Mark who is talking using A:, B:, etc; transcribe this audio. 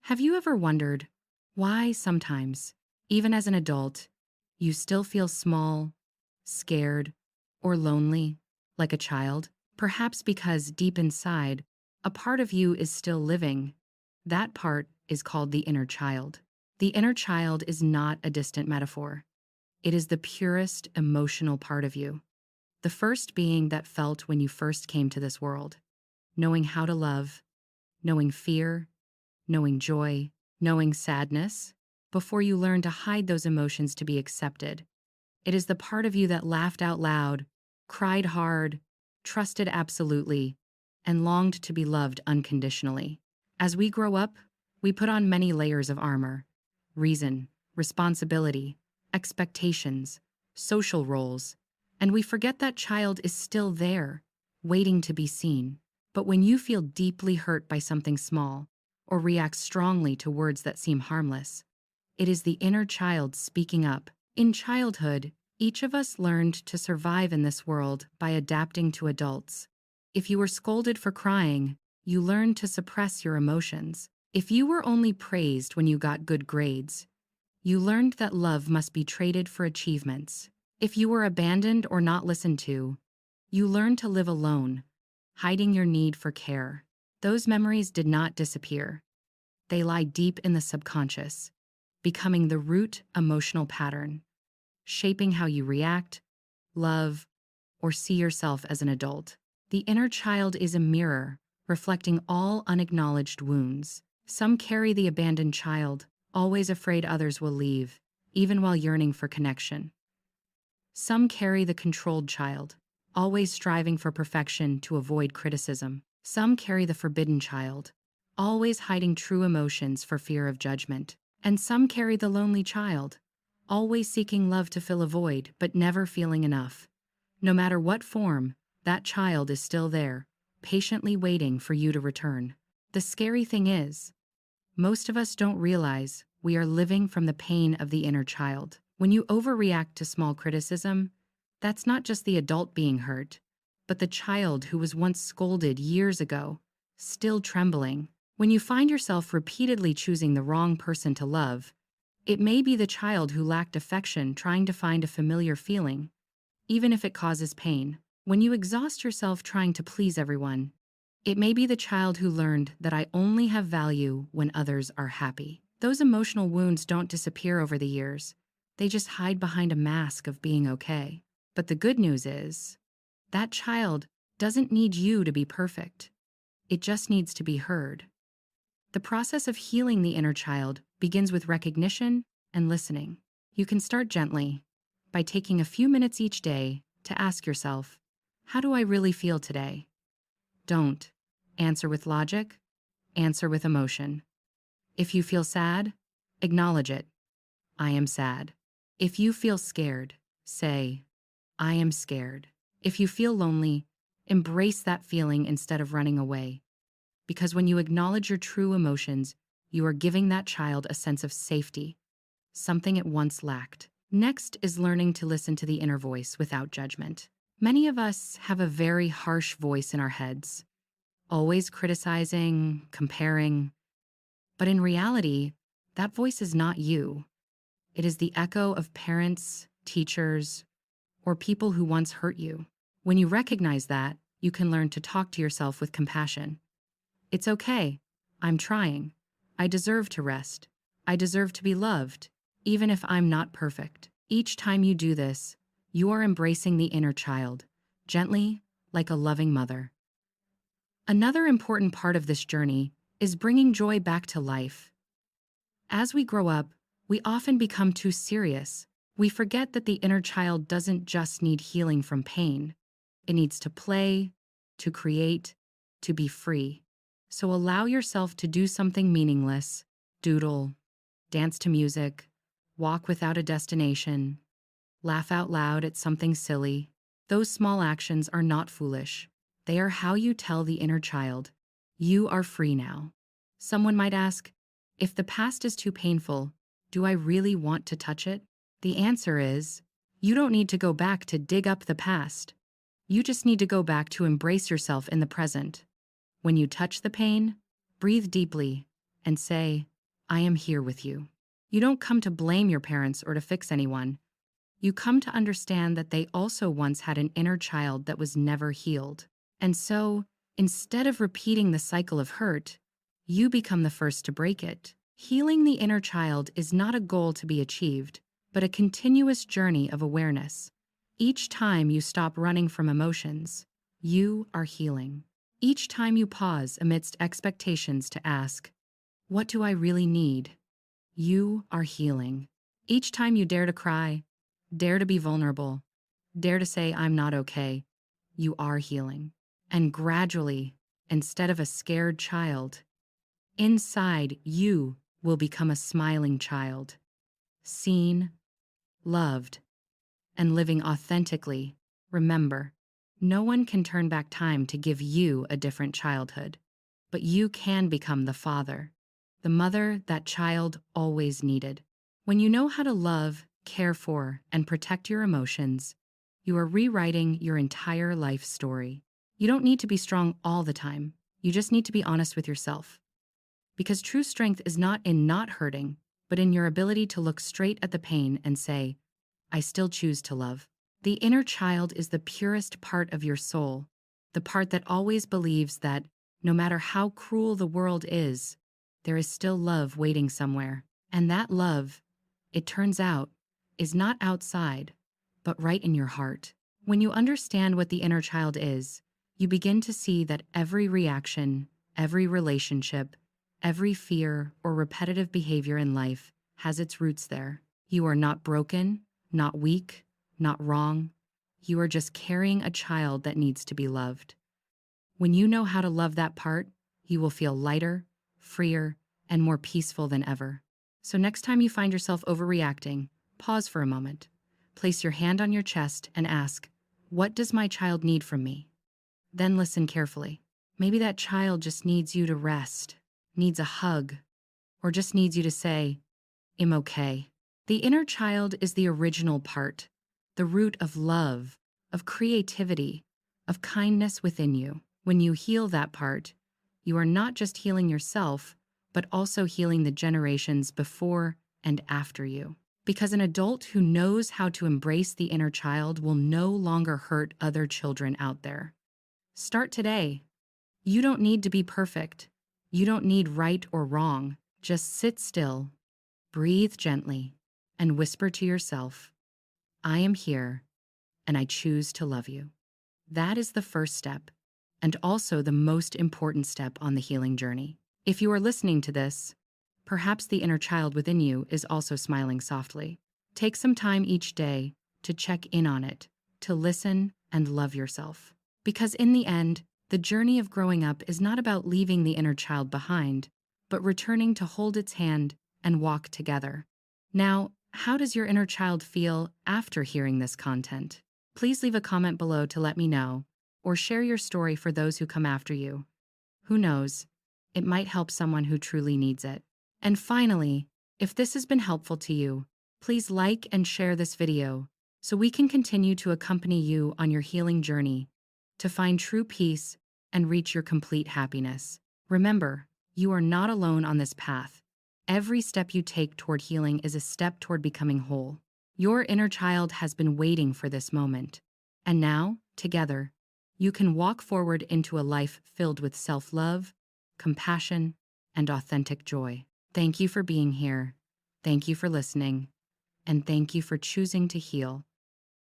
A: Have you ever wondered why sometimes, even as an adult, you still feel small, scared, or lonely, like a child? Perhaps because deep inside, a part of you is still living. That part is called the inner child. The inner child is not a distant metaphor. It is the purest emotional part of you. The first being that felt when you first came to this world, knowing how to love, knowing fear, knowing joy, knowing sadness, before you learn to hide those emotions to be accepted. It is the part of you that laughed out loud, cried hard, trusted absolutely, and longed to be loved unconditionally. As we grow up, we put on many layers of armor: reason, responsibility, expectations, social roles, and we forget that child is still there, waiting to be seen. But when you feel deeply hurt by something small, or react strongly to words that seem harmless, it is the inner child speaking up. In childhood, each of us learned to survive in this world by adapting to adults. If you were scolded for crying, you learned to suppress your emotions. If you were only praised when you got good grades, you learned that love must be traded for achievements. If you were abandoned or not listened to, you learned to live alone, hiding your need for care. Those memories did not disappear. They lie deep in the subconscious, becoming the root emotional pattern, shaping how you react, love, or see yourself as an adult. The inner child is a mirror, reflecting all unacknowledged wounds. Some carry the abandoned child, always afraid others will leave, even while yearning for connection. Some carry the controlled child, always striving for perfection to avoid criticism. Some carry the forbidden child, always hiding true emotions for fear of judgment. And some carry the lonely child, always seeking love to fill a void but never feeling enough. No matter what form, that child is still there, patiently waiting for you to return. The scary thing is, most of us don't realize we are living from the pain of the inner child. When you overreact to small criticism, that's not just the adult being hurt, but the child who was once scolded years ago, still trembling. When you find yourself repeatedly choosing the wrong person to love, it may be the child who lacked affection trying to find a familiar feeling, even if it causes pain. When you exhaust yourself trying to please everyone, it may be the child who learned that I only have value when others are happy. Those emotional wounds don't disappear over the years. They just hide behind a mask of being okay. But the good news is, that child doesn't need you to be perfect. It just needs to be heard. The process of healing the inner child begins with recognition and listening. You can start gently by taking a few minutes each day to ask yourself, how do I really feel today? Don't answer with logic, answer with emotion. If you feel sad, acknowledge it. I am sad. If you feel scared, say, I am scared. If you feel lonely, embrace that feeling instead of running away. Because when you acknowledge your true emotions, you are giving that child a sense of safety, something it once lacked. Next is learning to listen to the inner voice without judgment. Many of us have a very harsh voice in our heads, always criticizing, comparing. But in reality, that voice is not you. It is the echo of parents, teachers, or people who once hurt you. When you recognize that, you can learn to talk to yourself with compassion. It's okay. I'm trying. I deserve to rest. I deserve to be loved, even if I'm not perfect. Each time you do this, you are embracing the inner child, gently, like a loving mother. Another important part of this journey is bringing joy back to life. As we grow up, we often become too serious. We forget that the inner child doesn't just need healing from pain. It needs to play, to create, to be free. So allow yourself to do something meaningless, doodle, dance to music, walk without a destination, laugh out loud at something silly. Those small actions are not foolish. They are how you tell the inner child, you are free now. Someone might ask, if the past is too painful, do I really want to touch it? The answer is, you don't need to go back to dig up the past. You just need to go back to embrace yourself in the present. When you touch the pain, breathe deeply and say, I am here with you. You don't come to blame your parents or to fix anyone. You come to understand that they also once had an inner child that was never healed. And so, instead of repeating the cycle of hurt, you become the first to break it. Healing the inner child is not a goal to be achieved, but a continuous journey of awareness. Each time you stop running from emotions, you are healing. Each time you pause amidst expectations to ask, "What do I really need?" you are healing. Each time you dare to cry, dare to be vulnerable, dare to say, "I'm not okay," you are healing. And gradually, instead of a scared child, inside you will become a smiling child, seen, loved, and living authentically. Remember, no one can turn back time to give you a different childhood, but you can become the father, the mother that child always needed. When you know how to love, care for, and protect your emotions, you are rewriting your entire life story. You don't need to be strong all the time. You just need to be honest with yourself. Because true strength is not in not hurting, but in your ability to look straight at the pain and say, "I still choose to love." The inner child is the purest part of your soul, the part that always believes that no matter how cruel the world is, there is still love waiting somewhere. And that love, it turns out, is not outside, but right in your heart. When you understand what the inner child is, you begin to see that every reaction, every relationship, every fear or repetitive behavior in life has its roots there. You are not broken, not weak, not wrong. You are just carrying a child that needs to be loved. When you know how to love that part, you will feel lighter, freer, and more peaceful than ever. So next time you find yourself overreacting, pause for a moment. Place your hand on your chest and ask, "What does my child need from me?" Then listen carefully. Maybe that child just needs you to rest, needs a hug, or just needs you to say, "I'm okay." The inner child is the original part, the root of love, of creativity, of kindness within you. When you heal that part, you are not just healing yourself, but also healing the generations before and after you. Because an adult who knows how to embrace the inner child will no longer hurt other children out there. Start today. You don't need to be perfect. You don't need right or wrong. Just sit still, breathe gently, and whisper to yourself, "I am here, and I choose to love you." That is the first step, and also the most important step on the healing journey. If you are listening to this, perhaps the inner child within you is also smiling softly. Take some time each day to check in on it, to listen and love yourself. Because in the end, the journey of growing up is not about leaving the inner child behind, but returning to hold its hand and walk together. Now, how does your inner child feel after hearing this content? Please leave a comment below to let me know, or share your story for those who come after you. Who knows, it might help someone who truly needs it. And finally, if this has been helpful to you, please like and share this video so we can continue to accompany you on your healing journey to find true peace and reach your complete happiness. Remember, you are not alone on this path. Every step you take toward healing is a step toward becoming whole. Your inner child has been waiting for this moment. And now, together, you can walk forward into a life filled with self-love, compassion, and authentic joy. Thank you for being here. Thank you for listening. And thank you for choosing to heal.